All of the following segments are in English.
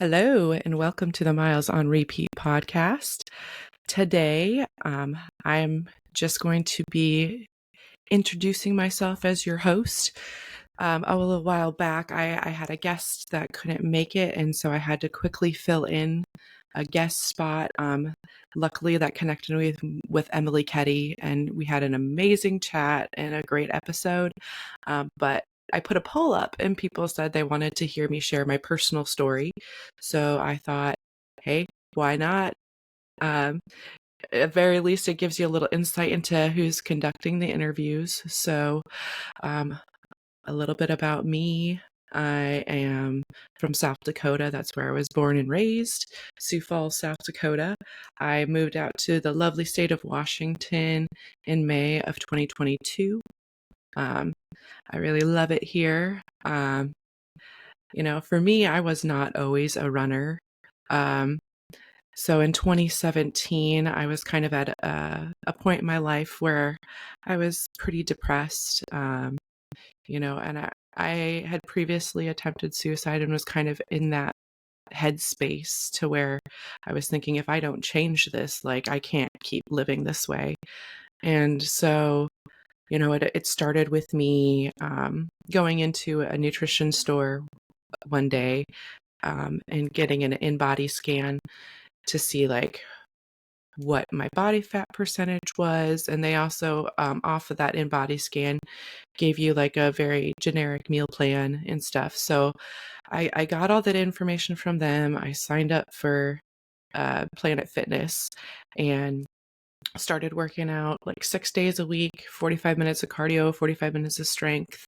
Hello, and welcome to the Miles on Repeat podcast. Today, I'm just going to be introducing myself as your host. A little while back, I had a guest that couldn't make it, and so I had to quickly fill in a guest spot. Luckily, that connected me with Emily Ketty, and we had an amazing chat and a great episode. But I put a poll up, and people said they wanted to hear me share my personal story. So I thought, hey, why not? Um, at very least, it gives you a little insight into who's conducting the interviews. So, um, a little bit about me. I am from South Dakota. That's where I was born and raised, Sioux Falls, South Dakota. I moved out to the lovely state of Washington in May of 2022. I really love it here. For me, I was not always a runner. Um, so in 2017, I was kind of at a point in my life where I was pretty depressed, and I had previously attempted suicide and was kind of in that headspace to where I was thinking, if I don't change this, like I can't keep living this way. And so, it started with me going into a nutrition store one day and getting an in-body scan to see like what my body fat percentage was. And they also, off of that in-body scan, gave you like a very generic meal plan and stuff. So I got all that information from them. I signed up for Planet Fitness and started working out like 6 days a week, 45 minutes of cardio, 45 minutes of strength.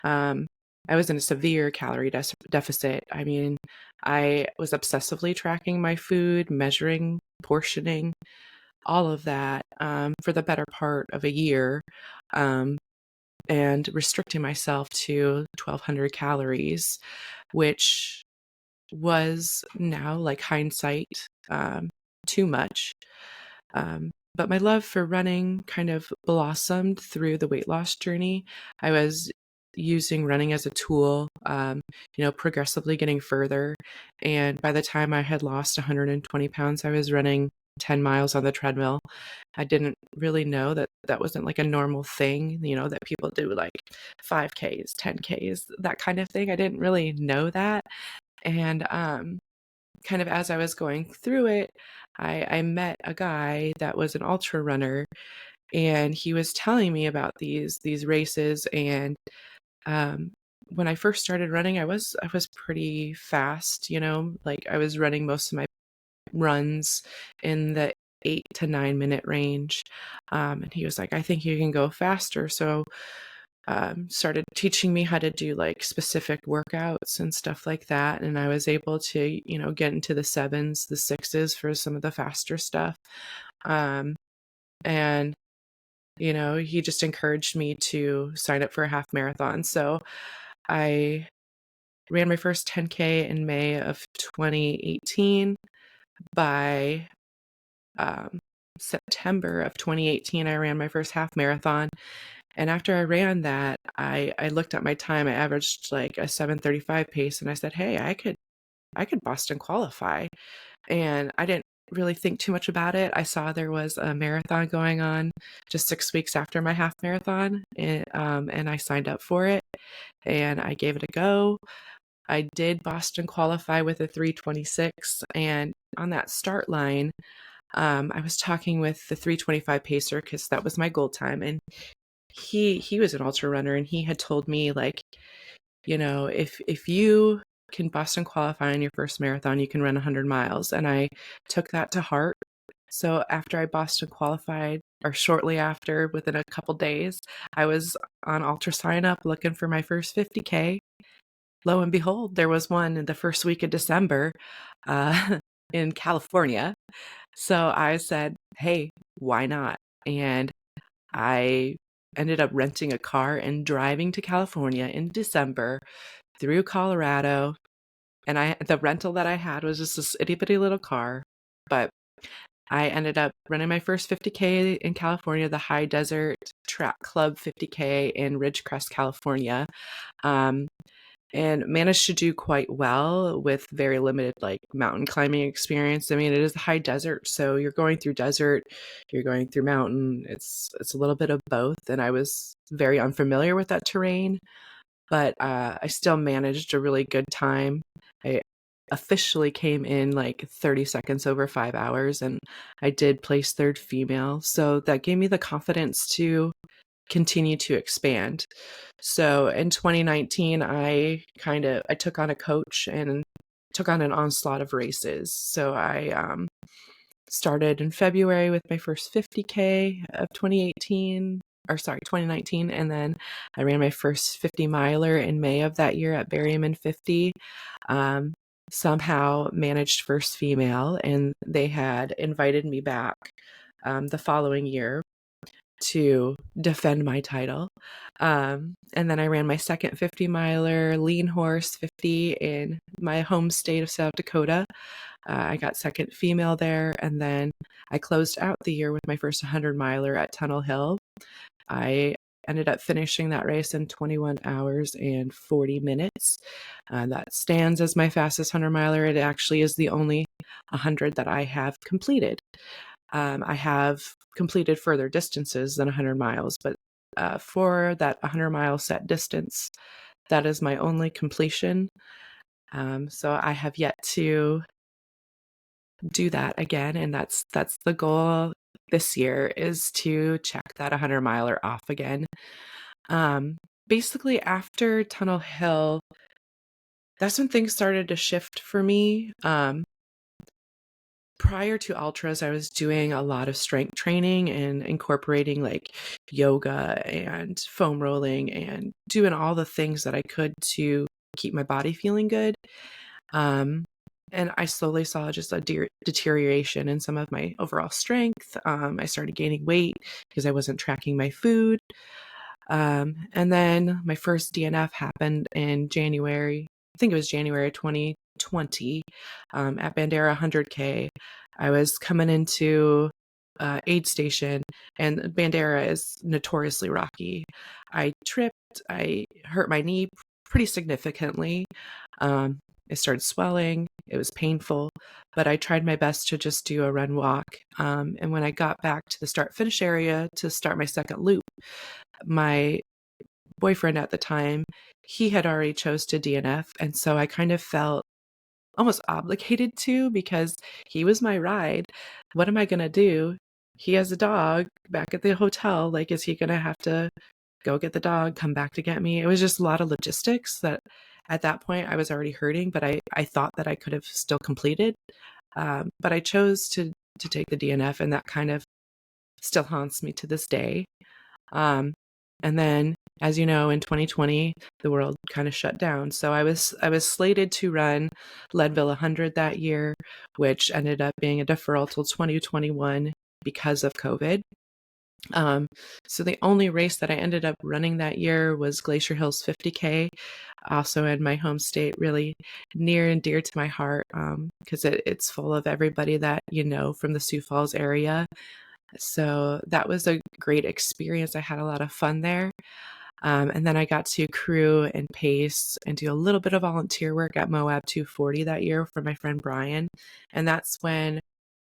Um, I was in a severe calorie deficit. I mean, I was obsessively tracking my food, measuring, portioning, all of that for the better part of a year, and restricting myself to 1,200 calories, which was now like hindsight, too much. But my love for running kind of blossomed through the weight loss journey. I was using running as a tool, progressively getting further. And by the time I had lost 120 pounds, I was running 10 miles on the treadmill. I didn't really know that that wasn't like a normal thing, that people do like 5Ks, 10Ks, that kind of thing. I didn't really know that. And kind of as I was going through it, I met a guy that was an ultra runner, and he was telling me about these races. And when I first started running, I was pretty fast, like I was running most of my runs in the 8 to 9 minute range. And he was like, I think you can go faster. So started teaching me how to do like specific workouts and stuff like that. And I was able to, get into the sevens, the sixes for some of the faster stuff. And, he just encouraged me to sign up for a half marathon. So I ran my first 10K in May of 2018. By September of 2018, I ran my first half marathon. And after I ran that, I looked at my time. I averaged like a 7:35 pace, and I said, "Hey, I could Boston qualify." And I didn't really think too much about it. I saw there was a marathon going on just 6 weeks after my half marathon, and I signed up for it, and I gave it a go. I did Boston qualify with a 3:26, and on that start line, I was talking with the 3:25 pacer because that was my goal time, and he was an ultra runner, and he had told me like, if you can Boston qualify on your first marathon, you can run 100 miles. And I took that to heart. So after I Boston qualified, or shortly after, within a couple days, I was on ultra sign up looking for my first 50K. Lo and behold, there was one in the first week of December in California. So I said, hey, why not? And I ended up renting a car and driving to California in December through Colorado. And the rental that I had was just this itty bitty little car. But I ended up running my first 50K in California, the High Desert Track Club 50K in Ridgecrest, California. and managed to do quite well with very limited like mountain climbing experience. I mean, it is a high desert, so you're going through desert, you're going through mountain. It's a little bit of both, and I was very unfamiliar with that terrain, but I still managed a really good time. I officially came in like 30 seconds over 5 hours, and I did place third female, so that gave me the confidence to continue to expand. So in 2019, I took on a coach and took on an onslaught of races. So I started in February with my first 50K of 2019, and then I ran my first 50 miler in May of that year at Berryman 50. Um, Somehow managed first female, and they had invited me back the following year to defend my title. And then I ran my second 50 miler lean horse 50 in my home state of South Dakota. I got second female there. And then I closed out the year with my first 100 miler at Tunnel Hill. I ended up finishing that race in 21 hours and 40 minutes. That stands as my fastest 100 miler. It actually is the only 100 that I have completed. I have completed further distances than 100 miles, but for that 100-mile set distance, that is my only completion. So I have yet to do that again, and that's the goal this year, is to check that 100-miler off again. Basically, after Tunnel Hill, that's when things started to shift for me. Prior to ultras, I was doing a lot of strength training and incorporating like yoga and foam rolling and doing all the things that I could to keep my body feeling good. And I slowly saw just a deterioration in some of my overall strength. I started gaining weight because I wasn't tracking my food. And then my first DNF happened in January. I think it was January 2020, at Bandera 100K. I was coming into aid station, and Bandera is notoriously rocky. I tripped. I hurt my knee pretty significantly. It started swelling. It was painful, but I tried my best to just do a run walk. And when I got back to the start finish area to start my second loop, my boyfriend at the time, he had already chose to DNF, and so I kind of felt almost obligated to, because he was my ride. What am I going to do? He has a dog back at the hotel. Like, is he going to have to go get the dog, come back to get me? It was just a lot of logistics that at that point I was already hurting, but I thought that I could have still completed. But I chose to take the DNF, and that kind of still haunts me to this day. And then, as you know, in 2020, the world kind of shut down. So I was slated to run Leadville 100 that year, which ended up being a deferral till 2021 because of COVID. So the only race that I ended up running that year was Glacier Hills 50K, also in my home state, really near and dear to my heart, because it's full of everybody that you know from the Sioux Falls area. So that was a great experience. I had a lot of fun there. And then I got to crew and pace and do a little bit of volunteer work at Moab 240 that year for my friend Brian. And that's when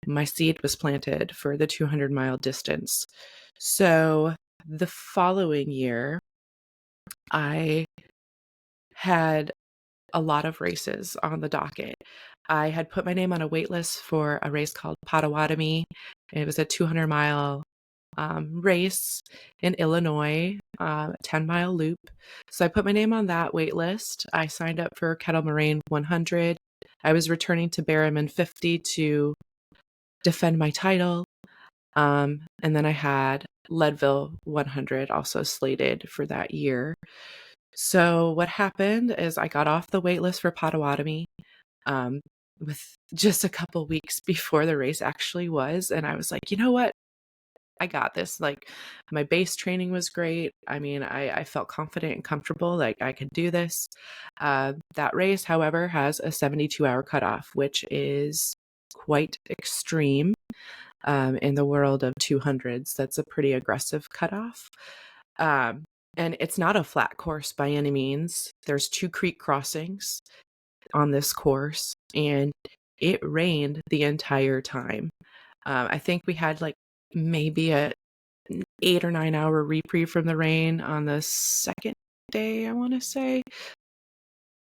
my seed was planted for the 200-mile distance. So the following year, I had a lot of races on the docket. I had put my name on a wait list for a race called Potawatomi. It was a 200-mile race in Illinois, 10-mile loop. So I put my name on that wait list. I signed up for Kettle Moraine 100. I was returning to Berryman 50 to defend my title. And then I had Leadville 100 also slated for that year. So what happened is I got off the wait list for Potawatomi with just a couple weeks before the race actually was. And I was like, you know what? I got this. Like, my base training was great. I mean, I felt confident and comfortable, like I could do this. That race, however, has a 72-hour cutoff, which is quite extreme in the world of 200s. That's a pretty aggressive cutoff. And it's not a flat course by any means. There's 2 creek crossings on this course, and it rained the entire time. I think we had, like, maybe a 8 or 9-hour reprieve from the rain on the second day, I wanna say.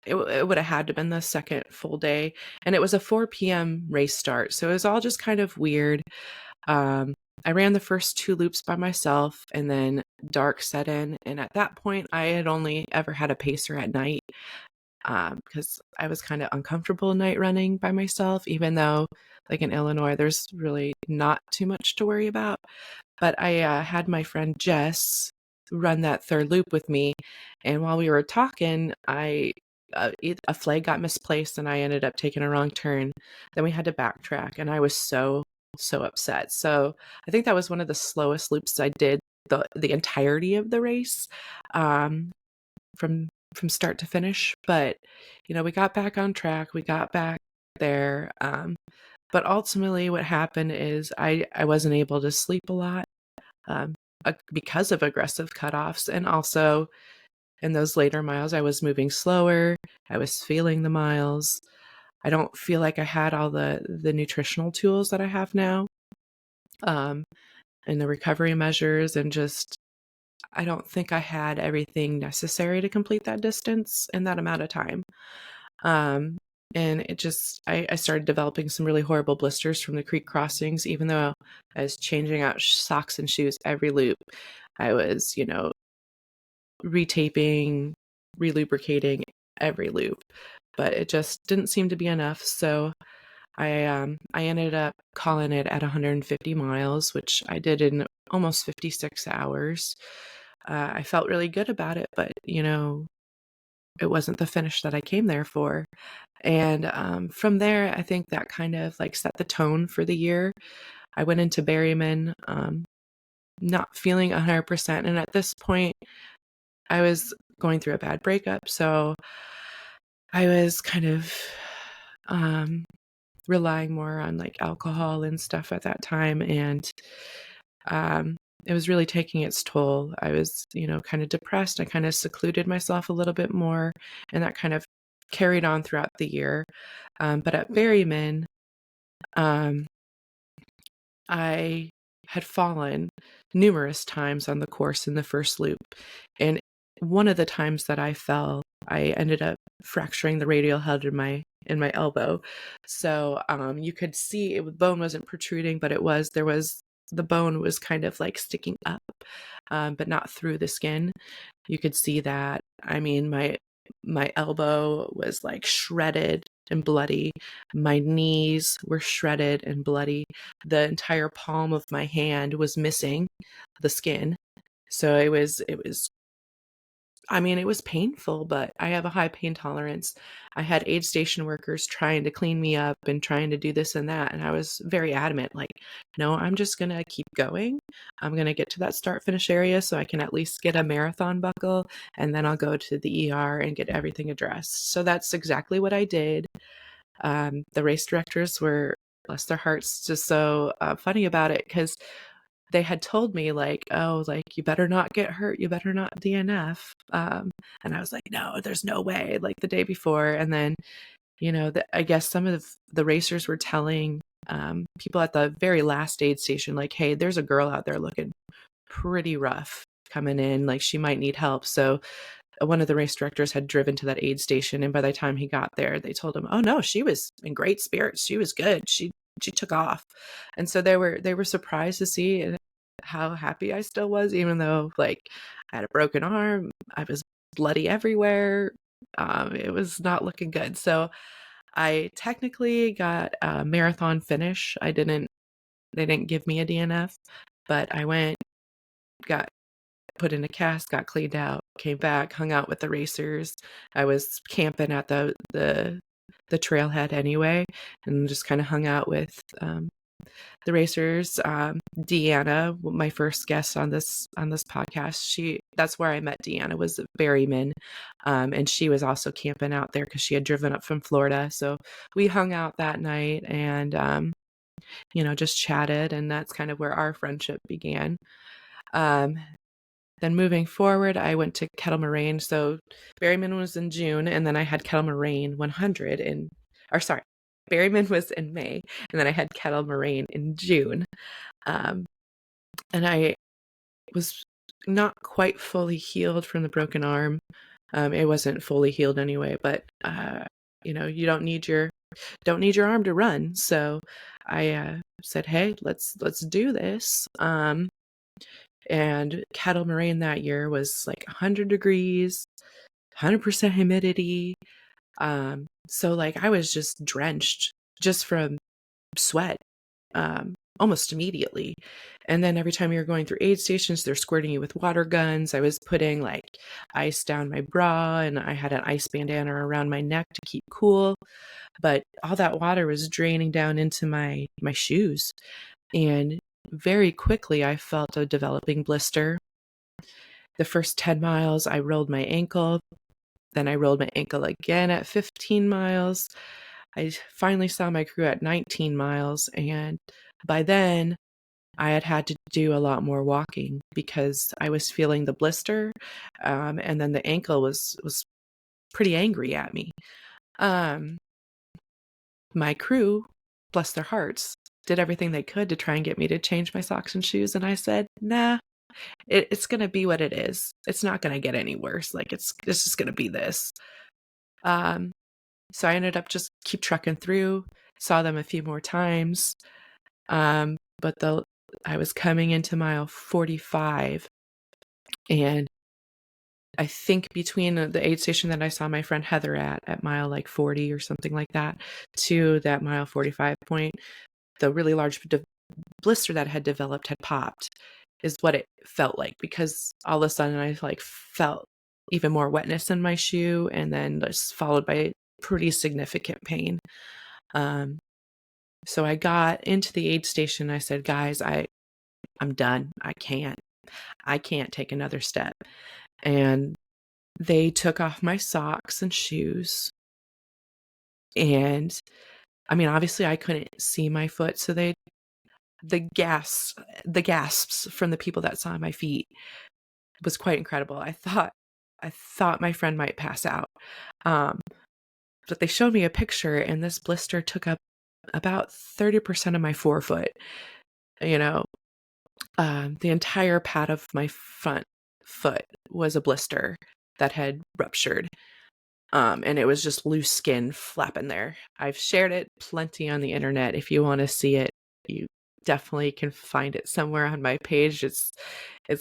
It would have had to been the second full day, and it was a 4 p.m. race start, so it was all just kind of weird. Um, I ran the first 2 loops by myself, and then dark set in, and at that point, I had only ever had a pacer at night, because I was kinda uncomfortable night running by myself, even though, like, in Illinois, there's really not too much to worry about. But I, had my friend Jess run that 3rd loop with me, and while we were talking, a flag got misplaced, and I ended up taking a wrong turn. Then we had to backtrack, and I was so upset. So, I think that was one of the slowest loops I did the entirety of the race, um, from start to finish, but, we got back on track, we got back there, but ultimately what happened is I wasn't able to sleep a lot, um, because of aggressive cutoffs, and also in those later miles, I was moving slower, I was feeling the miles. I don't feel like I had all the nutritional tools that I have now, um, and the recovery measures, and just I don't think I had everything necessary to complete that distance in that amount of time. Um, and it just I started developing some really horrible blisters from the creek crossings, even though I was changing out socks and shoes every loop. I was, retaping, relubricating every loop, but it just didn't seem to be enough. So I ended up calling it at 150 miles, which I did in almost 56 hours. I felt really good about it, but it wasn't the finish that I came there for. And from there, I think that kind of like set the tone for the year. I went into Berryman, not feeling 100%. And at this point, I was going through a bad breakup. So I was kind of um, relying more on like alcohol and stuff at that time. And um, it was really taking its toll. I was, kind of depressed. I kind of secluded myself a little bit more. And that kind of carried on throughout the year. But at Berryman, um, I had fallen numerous times on the course in the first loop. And one of the times that I fell, I ended up fracturing the radial head in my elbow. So you could see the bone wasn't protruding, but the bone was kind of like sticking up, but not through the skin. You could see that. I mean, my elbow was like shredded and bloody. My knees were shredded and bloody. The entire palm of my hand was missing the skin. So it was painful, but I have a high pain tolerance. I had aid station workers trying to clean me up and trying to do this and that. And I was very adamant, like, no, I'm just going to keep going. I'm going to get to that start finish area so I can at least get a marathon buckle. And then I'll go to the ER and get everything addressed. So that's exactly what I did. The race directors were, bless their hearts, just so funny about it because they had told me like, "Oh, like, you better not get hurt, you better not DNF." And I was like, "No, there's no way," like, the day before, and then, I guess some of the racers were telling, people at the very last aid station, like, "Hey, there's a girl out there looking pretty rough coming in, like, she might need help." So, one of the race directors had driven to that aid station, and by the time he got there, they told him, "Oh, no, she was in great spirits, she was good, she took off." And so they were surprised to see how happy I still was, even though, like, I had a broken arm, I was bloody everywhere, it was not looking good. So, I technically got a marathon finish. They didn't give me a DNF, but I went, got put in a cast, got cleaned out, came back, hung out with the racers. I was camping at the trailhead anyway, and just kind of hung out with the racers. Deanna, my first guest on this podcast, that's where I met Deanna, was at Berryman, and she was also camping out there because she had driven up from Florida. So we hung out that night and just chatted, and that's kind of where our friendship began. Um, Then moving forward, I went to Kettle Moraine. So Berryman was in June, and then I had Kettle Moraine 100 Berryman was in May, and then I had Kettle Moraine in June. And I was not quite fully healed from the broken arm. It wasn't fully healed anyway, but you don't need your arm to run. So I said, hey, let's do this. And Kettle Moraine that year was like 100 degrees, 100% humidity. So like I was just drenched just from sweat, almost immediately. And then every time you're going through aid stations, they're squirting you with water guns. I was putting like ice down my bra, and I had an ice bandana around my neck to keep cool. But all that water was draining down into my shoes. And very quickly, I felt a developing blister. The first 10 miles, I rolled my ankle. Then I rolled my ankle again at 15 miles. I finally saw my crew at 19 miles. And by then, I had to do a lot more walking because I was feeling the blister. And then the ankle was pretty angry at me. My crew, bless their hearts, did everything they could to try and get me to change my socks and shoes. And I said, nah, it's going to be what it is. It's not going to get any worse. Like it's just going to be this. So I ended up just keep trucking through, saw them a few more times. But I was coming into mile 45, and I think between the aid station that I saw my friend Heather at mile like 40 or something like that, to that mile 45 point, the really large blister that had developed had popped, is what it felt like, because all of a sudden I like felt even more wetness in my shoe, and then just followed by pretty significant pain. So I got into the aid station. I said, guys, I'm done. I can't take another step. And they took off my socks and shoes. And I mean, obviously I couldn't see my foot. So the gasps from the people that saw my feet was quite incredible. I thought my friend might pass out. But they showed me a picture, and this blister took up about 30% of my forefoot. The entire pad of my front foot was a blister that had ruptured. And it was just loose skin flapping there. I've shared it plenty on the internet. If you want to see it, you definitely can find it somewhere on my page. It's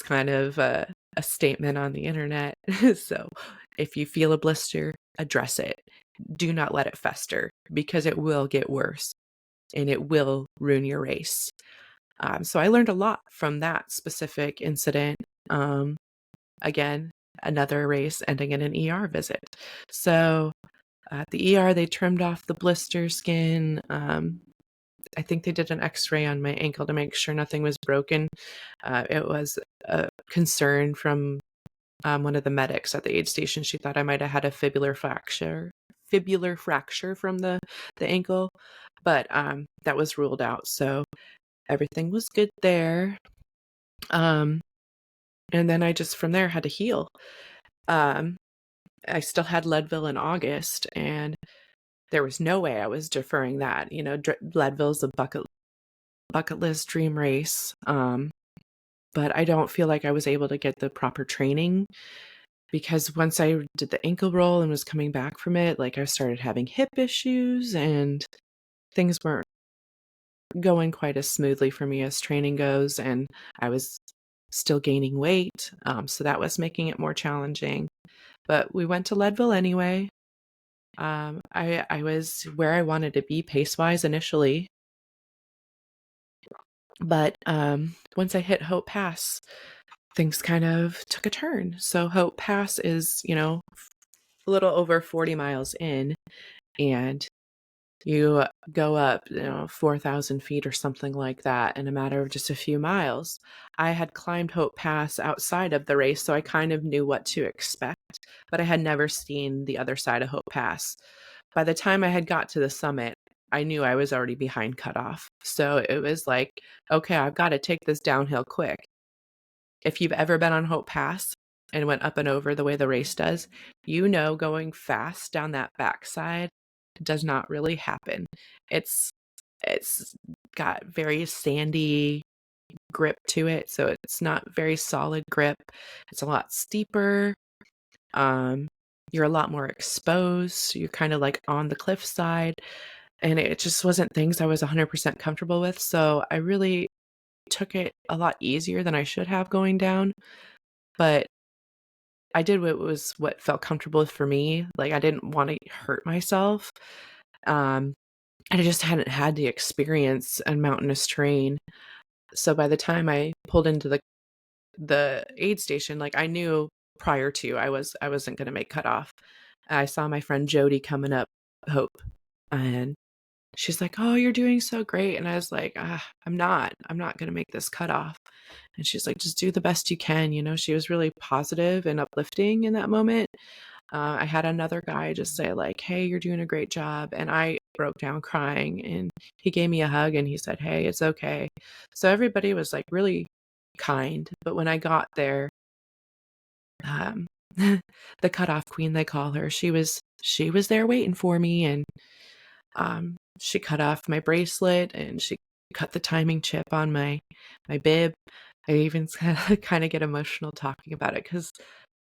kind of a statement on the internet. So if you feel a blister, address it. Do not let it fester, because it will get worse and it will ruin your race. So I learned a lot from that specific incident. Again, another race ending in an ER visit. So at the ER, they trimmed off the blister skin. I think they did an x-ray on my ankle to make sure nothing was broken. It was a concern from one of the medics at the aid station. She thought I might have had a fibular fracture from the ankle, but that was ruled out. So everything was good there. And then I just from there had to heal. I still had Leadville in August, and there was no way I was deferring that. Leadville's a bucket list dream race. But I don't feel like I was able to get the proper training, because once I did the ankle roll and was coming back from it, like I started having hip issues, and things weren't going quite as smoothly for me as training goes. And I was still gaining weight. So that was making it more challenging. But we went to Leadville anyway. I was where I wanted to be pace-wise initially. But once I hit Hope Pass, things kind of took a turn. So Hope Pass is, a little over 40 miles in, and you go up, 4,000 feet or something like that in a matter of just a few miles. I had climbed Hope Pass outside of the race, so I kind of knew what to expect, but I had never seen the other side of Hope Pass. By the time I had got to the summit, I knew I was already behind cutoff. So it was like, okay, I've got to take this downhill quick. If you've ever been on Hope Pass and went up and over the way the race does, going fast down that backside does not really happen. It's it's got very sandy grip to it, so it's not very solid grip. It's a lot steeper. You're a lot more exposed. So you're kind of like on the cliff side, and it just wasn't things I was 100% comfortable with. So I really took it a lot easier than I should have going down, but I did what felt comfortable for me. Like, I didn't want to hurt myself. Um, and I just hadn't had the experience in mountainous terrain. So by the time I pulled into the aid station, like, I knew prior to I wasn't going to make cutoff. I saw my friend Jody coming up Hope, and she's like, "Oh, you're doing so great." And I was like, I'm not going to make this cutoff. And she's like, "Just do the best you can." She was really positive and uplifting in that moment. I had another guy just say like, "Hey, you're doing a great job." And I broke down crying, and he gave me a hug and he said, "Hey, it's okay." So everybody was like really kind. But when I got there, um, the cutoff queen, they call her, she was there waiting for me. And she cut off my bracelet and she cut the timing chip on my bib. I even kind of get emotional talking about it because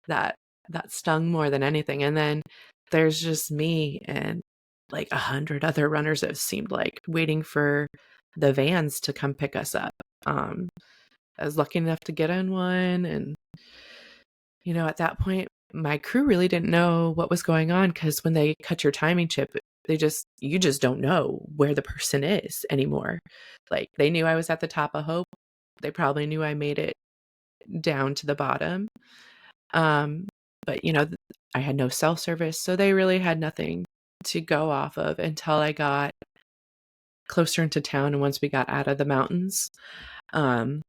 that that stung more than anything. And then there's just me and like 100 other runners, it seemed like, waiting for the vans to come pick us up. Um, I was lucky enough to get in one, and at that point, my crew really didn't know what was going on, because when they cut your timing chip, you just don't know where the person is anymore. Like, they knew I was at the top of Hope. They probably knew I made it down to the bottom. Um, but I had no cell service, so they really had nothing to go off of until I got closer into town, and once we got out of the mountains. Um,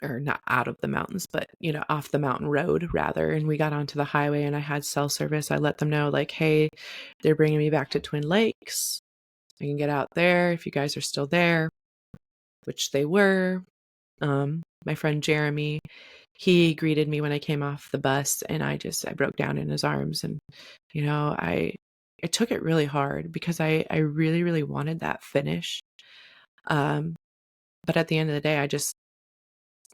or not out of the mountains, but off the mountain road rather. And we got onto the highway and I had cell service. I let them know like, "Hey, they're bringing me back to Twin Lakes. I can get out there if you guys are still there," which they were. My friend Jeremy, he greeted me when I came off the bus, and I broke down in his arms. And, I took it really hard because I really, really wanted that finish. Um, but at the end of the day, I just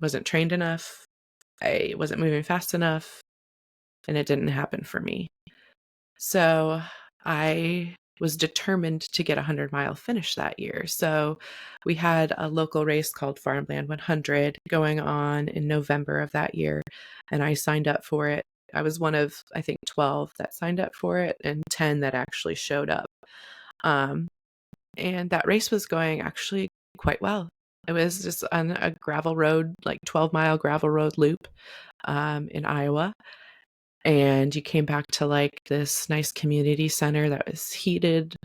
wasn't trained enough. I wasn't moving fast enough, and it didn't happen for me. So I was determined to get a 100-mile finish that year. So we had a local race called Farmland 100 going on in November of that year, and I signed up for it. I was one of, I think, 12 that signed up for it and 10 that actually showed up. And that race was going actually quite well. It was just on a gravel road, like 12-mile gravel road loop in Iowa. And you came back to like this nice community center that was heated,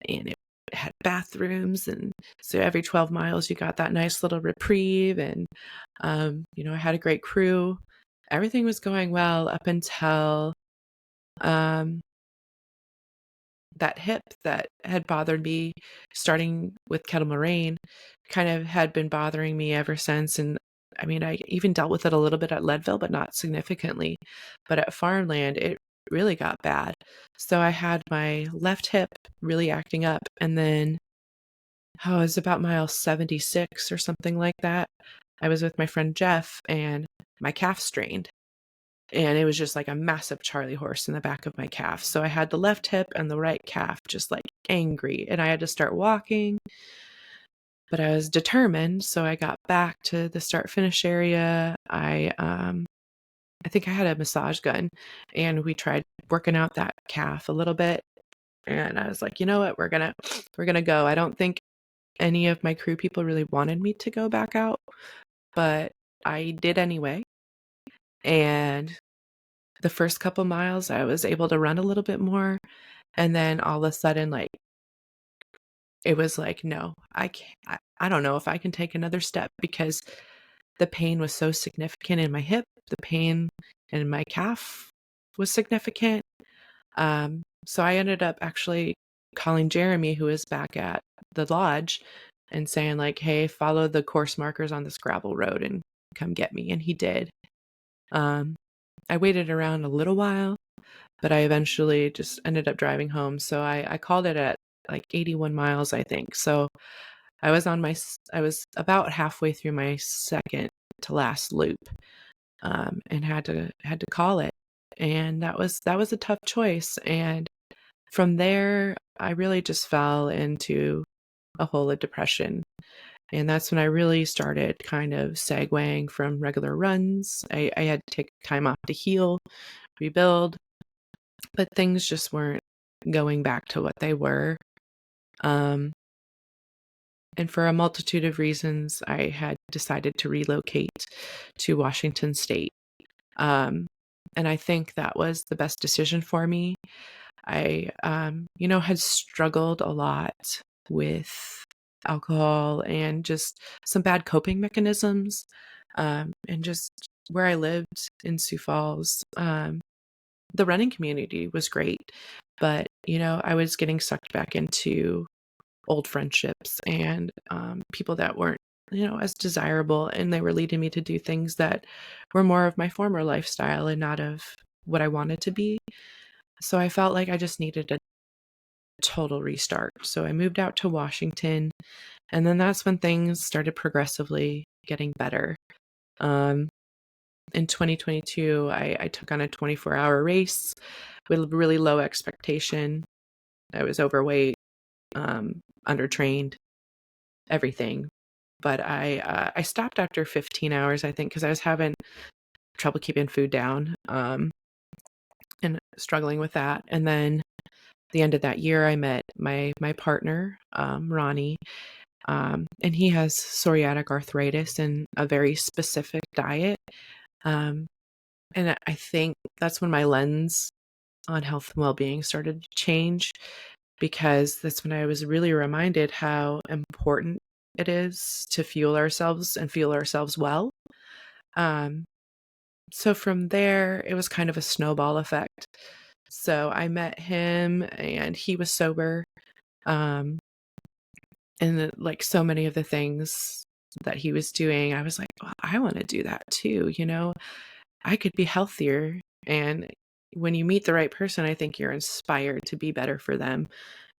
and it had bathrooms. And so every 12 miles, you got that nice little reprieve. And, I had a great crew. Everything was going well up until um, that hip that had bothered me, starting with Kettle Moraine, kind of had been bothering me ever since. And I mean, I even dealt with it a little bit at Leadville, but not significantly. But at Farmland, it really got bad. So I had my left hip really acting up. And then, it was about mile 76 or something like that. I was with my friend Jeff, and my calf strained. And it was just like a massive Charlie horse in the back of my calf. So I had the left hip and the right calf just like angry, and I had to start walking. But I was determined, so I got back to the start finish area. I think I had a massage gun, and we tried working out that calf a little bit. And I was like, "You know what? We're gonna go." I don't think any of my crew people really wanted me to go back out, but I did anyway. And the first couple miles, I was able to run a little bit more. And then all of a sudden, like, it was like, no, I can't, I don't know if I can take another step, because the pain was so significant in my hip. The pain in my calf was significant. So I ended up actually calling Jeremy, who was back at the lodge, and saying like, "Hey, follow the course markers on this gravel road and come get me, and he did. I waited around a little while, but I eventually just ended up driving home. So I called it at like 81 miles, I think. So I was about halfway through my second to last loop, and had to call it. And that was a tough choice. And from there, I really just fell into a hole of depression. And that's when I really started kind of segueing from regular runs. I had to take time off to heal, rebuild, but things just weren't going back to what they were. Um, and for a multitude of reasons, I had decided to relocate to Washington State. Um, and I think that was the best decision for me. I, had struggled a lot with alcohol and just some bad coping mechanisms. And just where I lived in Sioux Falls, the running community was great, but, I was getting sucked back into old friendships and people that weren't, as desirable. And they were leading me to do things that were more of my former lifestyle and not of what I wanted to be. So I felt like I just needed a total restart. So I moved out to Washington, and then that's when things started progressively getting better. Um, in 2022, I took on a 24-hour race with really low expectation. I was overweight, undertrained, everything. But I stopped after 15 hours, I think, because I was having trouble keeping food down, and struggling with that. And then the end of that year, I met my partner, Ronnie, and he has psoriatic arthritis and a very specific diet. Um, and I think that's when my lens on health and well-being started to change, because that's when I was really reminded how important it is to fuel ourselves and fuel ourselves well. Um, so from there, it was kind of a snowball effect. So I met him, and he was sober. Um, and like so many of the things that he was doing, I was like, well, I want to do that too. I could be healthier. And when you meet the right person, I think you're inspired to be better for them.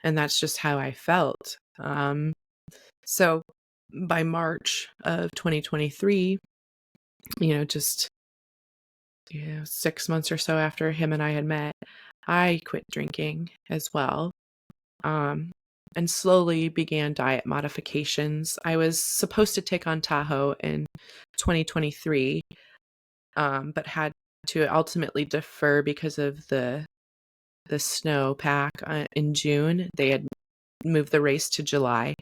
And that's just how I felt. So by March of 2023, just 6 months or so after him and I had met, I quit drinking as well, and slowly began diet modifications. I was supposed to take on Tahoe in 2023, but had to ultimately defer because of the snow pack in June. They had moved the race to July,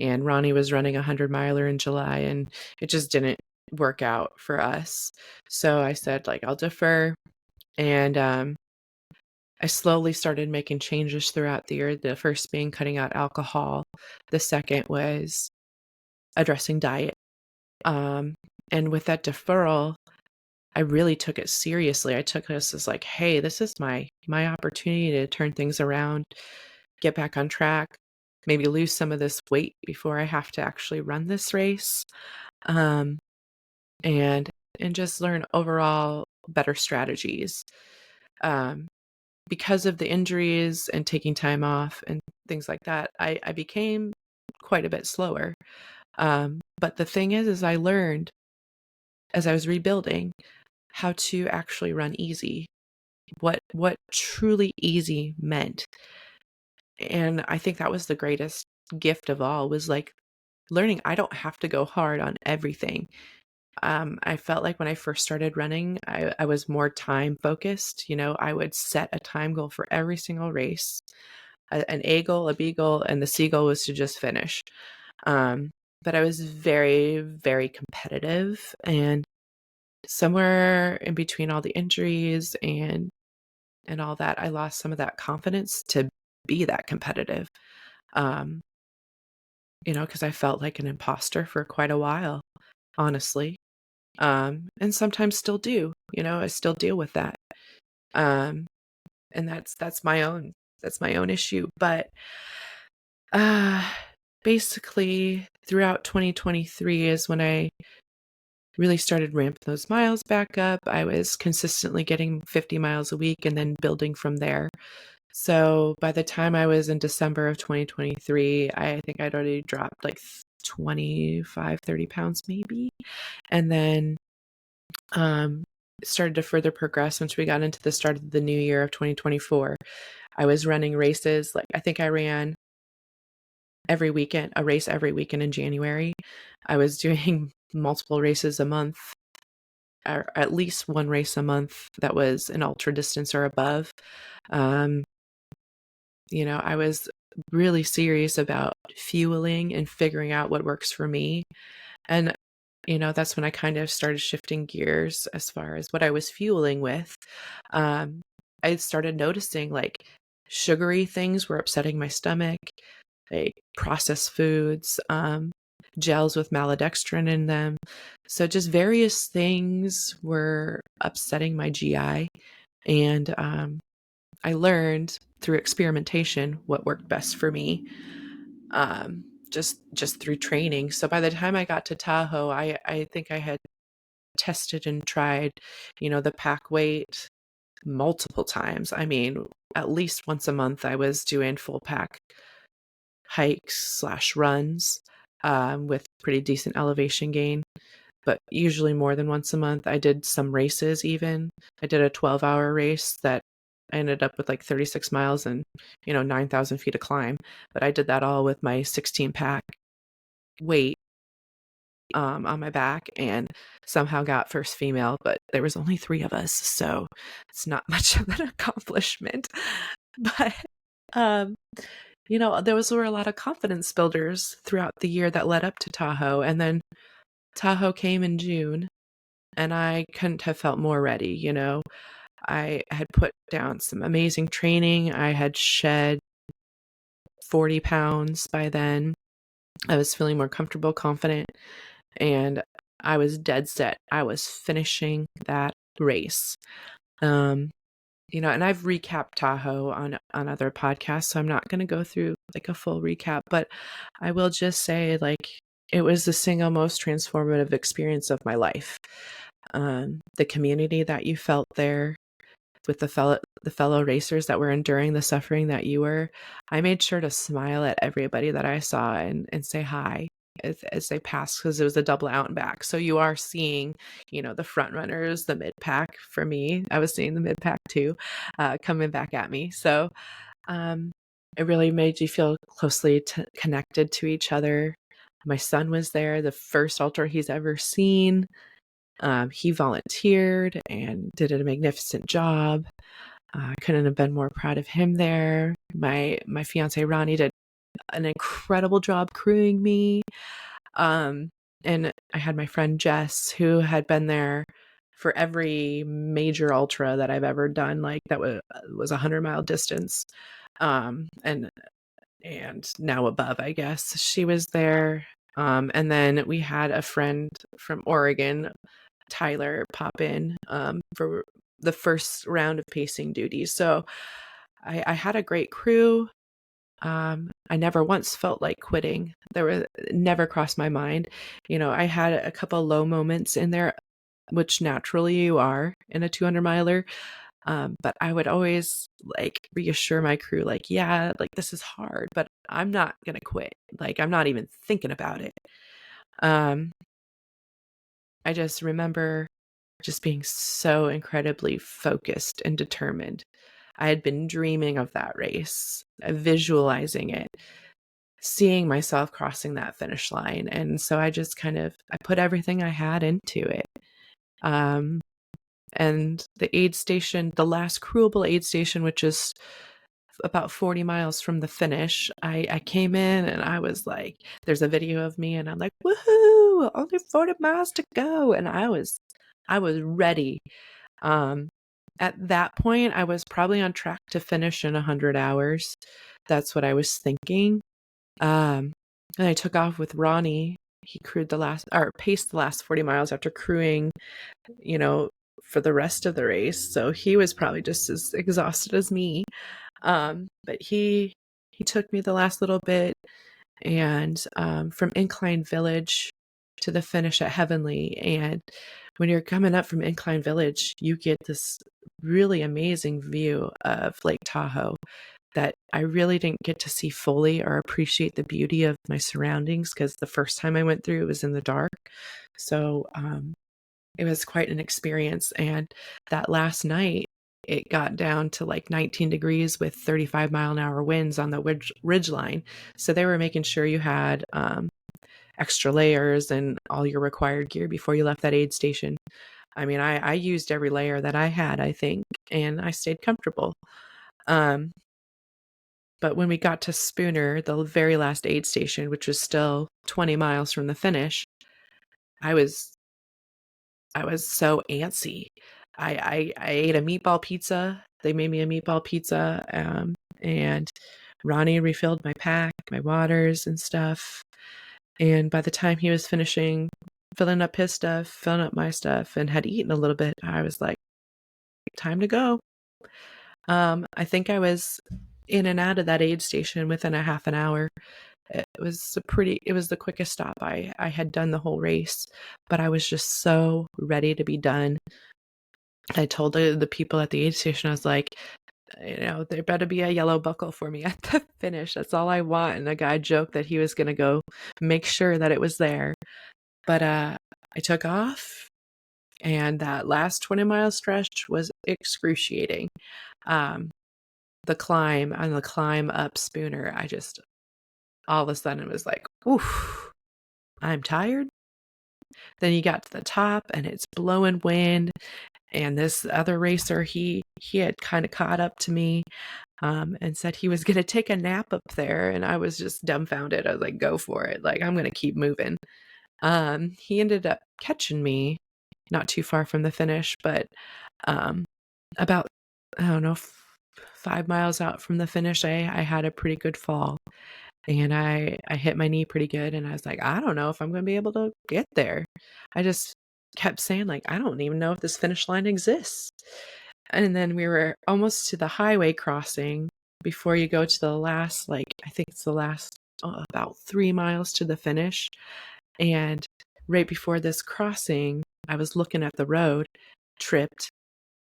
and Ronnie was running a 100-miler in July, and it just didn't work out for us. So I said, like, I'll defer. And I slowly started making changes throughout the year. The first being cutting out alcohol. The second was addressing diet. And with that deferral, I really took it seriously. I took this as like, hey, this is my opportunity to turn things around, get back on track, maybe lose some of this weight before I have to actually run this race. Um, and just learn overall better strategies. Um, because of the injuries and taking time off and things like that, I became quite a bit slower. But the thing is I learned as I was rebuilding how to actually run easy, what truly easy meant. And I think that was the greatest gift of all, was like learning I don't have to go hard on everything. I felt like when I first started running, I was more time focused. I would set a time goal for every single race, an A goal, a B goal, and the C goal was to just finish. Um, but I was very, very competitive, and somewhere in between all the injuries and all that, I lost some of that confidence to be that competitive. Um, because I felt like an imposter for quite a while, honestly. And sometimes still do. I still deal with that. Um, and that's my own issue. But uh basically throughout 2023 is when I really started ramping those miles back up. I was consistently getting 50 miles a week and then building from there. So by the time I was in December of 2023, I think I'd already dropped like 25, 30 pounds maybe. And then started to further progress once we got into the start of the new year of 2024. I was running races. Like I think I ran every weekend, a race every weekend in January. I was doing multiple races a month, or at least one race a month that was an ultra distance or above. I was really serious about fueling and figuring out what works for me. And, that's when I kind of started shifting gears as far as what I was fueling with. I started noticing like sugary things were upsetting my stomach, like processed foods, gels with maltodextrin in them. So just various things were upsetting my GI. And I learned through experimentation what worked best for me, just through training. So by the time I got to Tahoe, I think I had tested and tried, the pack weight multiple times. I mean, at least once a month, I was doing full pack hikes/runs with pretty decent elevation gain, but usually more than once a month. I did some races even. I did a 12-hour race that I ended up with like 36 miles and, 9,000 feet of climb. But I did that all with my 16 pack weight on my back and somehow got first female, but there was only 3 of us. So it's not much of an accomplishment. But, um, those were a lot of confidence builders throughout the year that led up to Tahoe. And then Tahoe came in June and I couldn't have felt more ready. I had put down some amazing training. I had shed 40 pounds by then. I was feeling more comfortable, confident, and I was dead set. I was finishing that race. And I've recapped Tahoe on other podcasts, so I'm not going to go through like a full recap, but I will just say like it was the single most transformative experience of my life. The community that you felt there with the fellow racers that were enduring the suffering that you were, I made sure to smile at everybody that I saw and say hi as they passed, because it was a double out and back. So you are seeing, the front runners, the mid pack. For me, I was seeing the mid pack too, coming back at me. So it really made you feel closely connected to each other. My son was there, the first ultra he's ever seen. He volunteered and did a magnificent job. Couldn't have been more proud of him there. My fiance Ronnie did an incredible job crewing me. And I had my friend Jess, who had been there for every major ultra that I've ever done. Like that was 100-mile distance. And now above, I guess. She was there. And then we had a friend from Oregon, Tyler, pop in for the first round of pacing duties. So I had a great crew. I never once felt like quitting. Never crossed my mind. I had a couple low moments in there, which naturally you are in a 200-miler. But I would always like reassure my crew, like, yeah, like this is hard, but I'm not going to quit. Like, I'm not even thinking about it. I just remember just being so incredibly focused and determined. I had been dreaming of that race, visualizing it, seeing myself crossing that finish line. And so I just I put everything I had into it. And the aid station, the last crewable aid station, which is about 40 miles from the finish, I came in and I was like, there's a video of me and I'm like, woohoo, only 40 miles to go. And I was ready. At that point, I was probably on track to finish in 100 hours. That's what I was thinking. And I took off with Ronnie. He paced the last 40 miles after crewing, for the rest of the race. So he was probably just as exhausted as me. But he took me the last little bit, and from Incline Village to the finish at Heavenly. And when you're coming up from Incline Village, you get this really amazing view of Lake Tahoe that I really didn't get to see fully or appreciate the beauty of my surroundings, because the first time I went through, it was in the dark. So it was quite an experience. And that last night, it got down to like 19 degrees with 35-mile-an-hour winds on the ridge line. So they were making sure you had extra layers and all your required gear before you left that aid station. I mean, I used every layer that I had, I think, and I stayed comfortable. But when we got to Spooner, the very last aid station, which was still 20 miles from the finish, I was so antsy. I ate a meatball pizza. They made me a meatball pizza, and Ronnie refilled my pack, my waters and stuff. And by the time he was finishing filling up his stuff, filling up my stuff, and had eaten a little bit, I was like, time to go. I think I was in and out of that aid station within a half an hour. It was the quickest stop I had done the whole race, but I was just so ready to be done. I told the people at the aid station, I was like, there better be a yellow buckle for me at the finish. That's all I want. And a guy joked that he was going to go make sure that it was there. But I took off, and that last 20-mile stretch was excruciating. The climb up Spooner, I just all of a sudden was like, oof, I'm tired. Then you got to the top and it's blowing wind, and this other racer, he had kind of caught up to me, and said he was going to take a nap up there, and I was just dumbfounded. I was like, go for it. Like, I'm going to keep moving. He ended up catching me not too far from the finish, but about, I don't know, 5 miles out from the finish, I had a pretty good fall, and I hit my knee pretty good, and I was like, I don't know if I'm going to be able to get there. I just kept saying, like, I don't even know if this finish line exists. And then we were almost to the highway crossing before you go to the last, like, I think it's the last about 3 miles to the finish. And right before this crossing, I was looking at the road, tripped,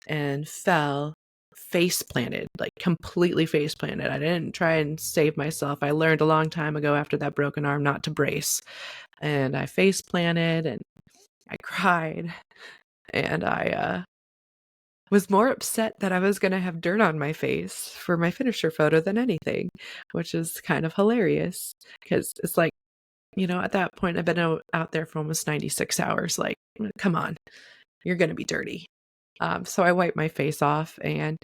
and fell, face planted, like completely face planted. I didn't try and save myself. I learned a long time ago after that broken arm not to brace. And I face planted and I cried. And I was more upset that I was going to have dirt on my face for my finisher photo than anything, which is kind of hilarious, because it's like, at that point, I've been out there for almost 96 hours. Like, come on, you're going to be dirty. So I wiped my face off, and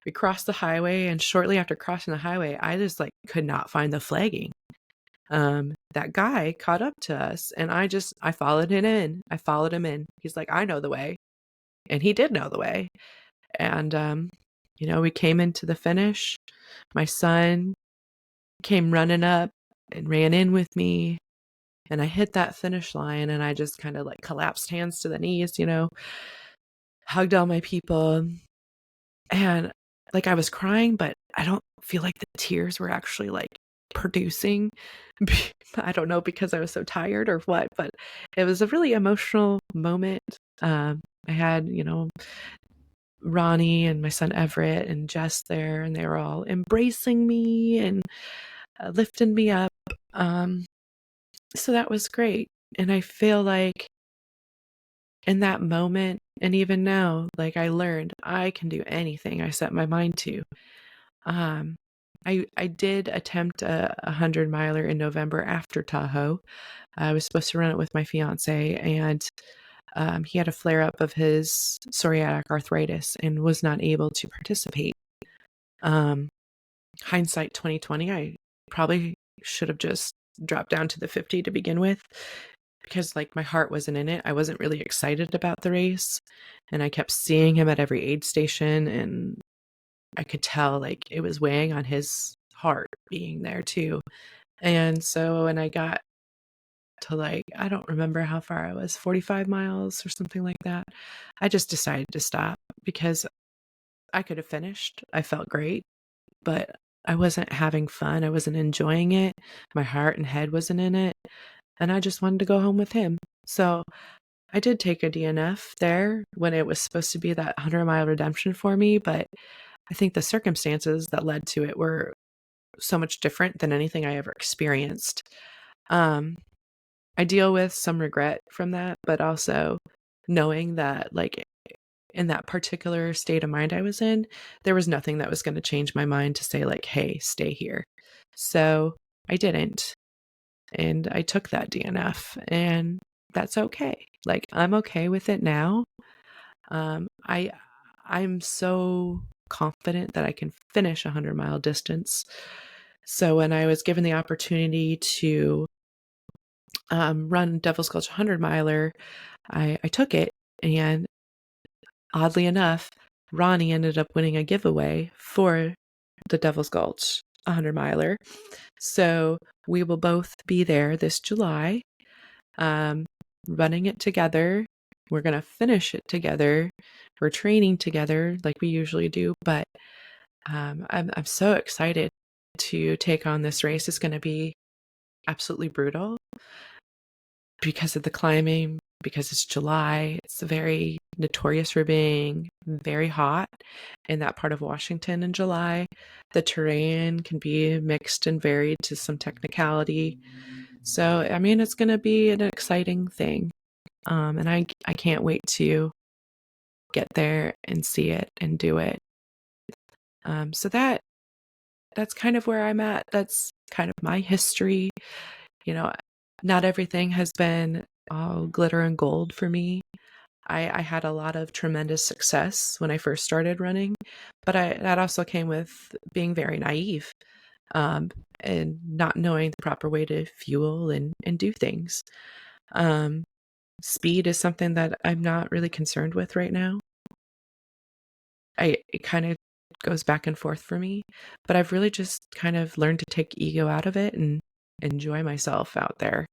we crossed the highway. And shortly after crossing the highway, I just could not find the flagging. That guy caught up to us, and I followed him in. He's like, I know the way. And he did know the way. And, we came into the finish. My son came running up and ran in with me. And I hit that finish line, and I just kind of collapsed hands to the knees, hugged all my people. And I was crying, but I don't feel like the tears were actually producing. I don't know, because I was so tired or what, but it was a really emotional moment. I had, Ronnie and my son Everett and Jess there, and they were all embracing me and lifting me up. So that was great. And I feel like in that moment, and even now, I learned I can do anything I set my mind to. I did attempt a 100-miler in November after Tahoe. I was supposed to run it with my fiance, and he had a flare-up of his psoriatic arthritis and was not able to participate. Hindsight 2020, I probably should have just dropped down to the 50 to begin with, because my heart wasn't in it. I wasn't really excited about the race, and I kept seeing him at every aid station, and I could tell it was weighing on his heart being there too. And so when I got to I don't remember how far I was, 45 miles or something like that, I just decided to stop, because I could have finished. I felt great, but I wasn't having fun. I wasn't enjoying it. My heart and head wasn't in it. and I just wanted to go home with him. So I did take a DNF there when it was supposed to be that 100-mile redemption for me, but I think the circumstances that led to it were so much different than anything I ever experienced. Um, I deal with some regret from that, but also knowing that, like, in that particular state of mind I was in, there was nothing that was going to change my mind to say, like, hey, stay here. So I didn't. And I took that DNF, and that's okay. Like, I'm okay with it now. I'm so confident that I can finish a 100-mile distance. So when I was given the opportunity to run Devil's Gulch 100-miler, I took it, and oddly enough, Ronnie ended up winning a giveaway for the Devil's Gulch 100-miler. So we will both be there this July, running it together. We're going to finish it together. We're training together like we usually do, but I'm so excited to take on this race. It's going to be absolutely brutal because of the climbing, because it's July. It's very notorious for being very hot in that part of Washington in July. The terrain can be mixed and varied to some technicality. So, I mean, it's going to be an exciting thing. And I can't wait to get there and see it and do it. So that's kind of where I'm at. That's kind of my history. You know, not everything has been all glitter and gold for me. I had a lot of tremendous success when I first started running, but that also came with being very naive, and not knowing the proper way to fuel and do things. Speed is something that I'm not really concerned with right now. It kind of goes back and forth for me, but I've really just kind of learned to take ego out of it and enjoy myself out there,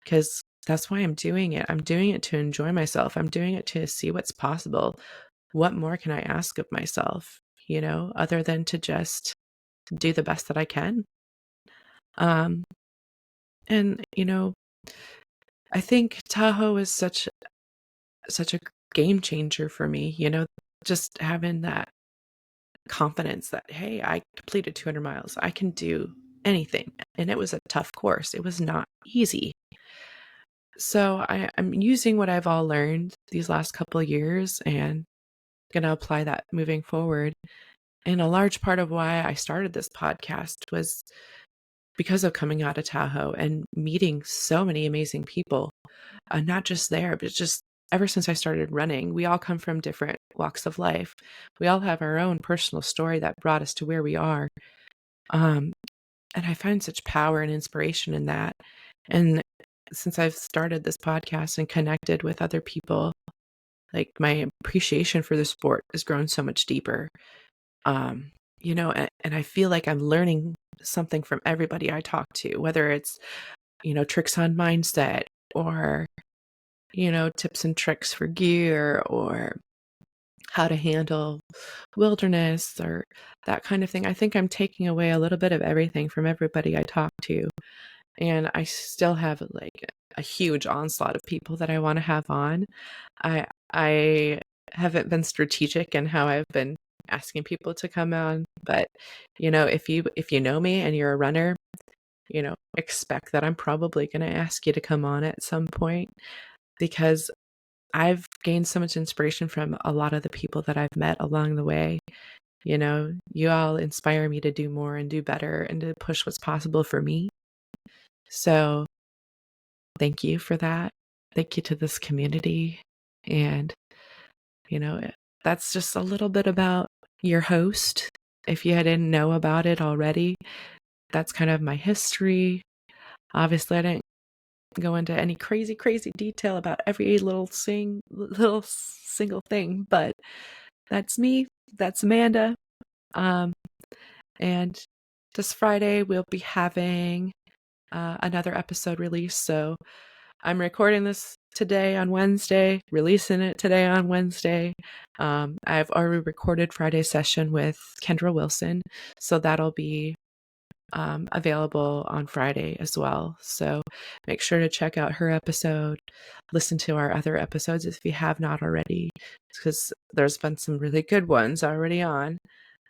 because that's why I'm doing it. I'm doing it to enjoy myself. I'm doing it to see what's possible. What more can I ask of myself, other than to just do the best that I can? Um, and I think Tahoe is such a game changer for me, just having that confidence that, hey, I completed 200 miles. I can do anything. And it was a tough course. It was not easy. So I'm using what I've all learned these last couple of years and going to apply that moving forward. And a large part of why I started this podcast was because of coming out of Tahoe and meeting so many amazing people, not just there, but just ever since I started running. We all come from different walks of life. We all have our own personal story that brought us to where we are. And I find such power and inspiration in that. And since I've started this podcast and connected with other people, like, my appreciation for the sport has grown so much deeper. And I feel like I'm learning something from everybody I talk to, whether it's, tricks on mindset, or, tips and tricks for gear, or how to handle wilderness, or that kind of thing. I think I'm taking away a little bit of everything from everybody I talk to. And I still have, like, a huge onslaught of people that I want to have on. I haven't been strategic in how I've been asking people to come on, but if you know me and you're a runner, expect that I'm probably going to ask you to come on at some point, because I've gained so much inspiration from a lot of the people that I've met along the way. You all inspire me to do more and do better and to push what's possible for me. So thank you for that. Thank you to this community. And, that's just a little bit about your host. If you didn't know about it already, that's kind of my history. Obviously, I didn't go into any crazy, crazy detail about every little single thing, but that's me. That's Amanda. And this Friday, we'll be having another episode release. So I'm recording this today on Wednesday, releasing it today on Wednesday. I've already recorded Friday's session with Kendra Wilson, so that'll be available on Friday as well. So make sure to check out her episode, listen to our other episodes if you have not already, because there's been some really good ones already on.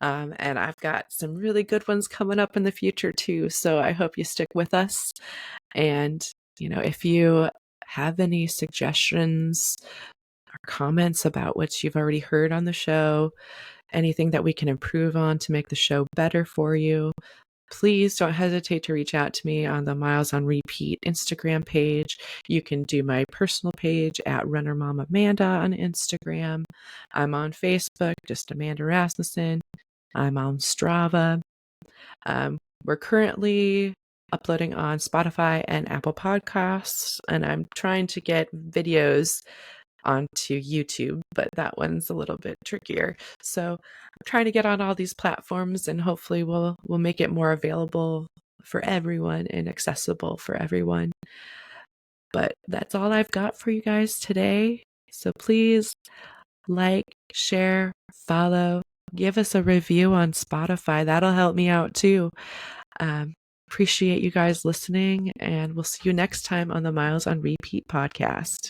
And I've got some really good ones coming up in the future too. So I hope you stick with us. And, if you have any suggestions or comments about what you've already heard on the show, anything that we can improve on to make the show better for you, please don't hesitate to reach out to me on the Miles on Repeat Instagram page. You can do my personal page at Runner Mom Amanda on Instagram. I'm on Facebook, just Amanda Rasmussen. I'm on Strava. We're currently uploading on Spotify and Apple Podcasts, and I'm trying to get videos onto YouTube, but that one's a little bit trickier. So I'm trying to get on all these platforms, and hopefully we'll make it more available for everyone and accessible for everyone. But that's all I've got for you guys today. So please like, share, follow, give us a review on Spotify. That'll help me out too. Appreciate you guys listening, and we'll see you next time on the Miles on Repeat podcast.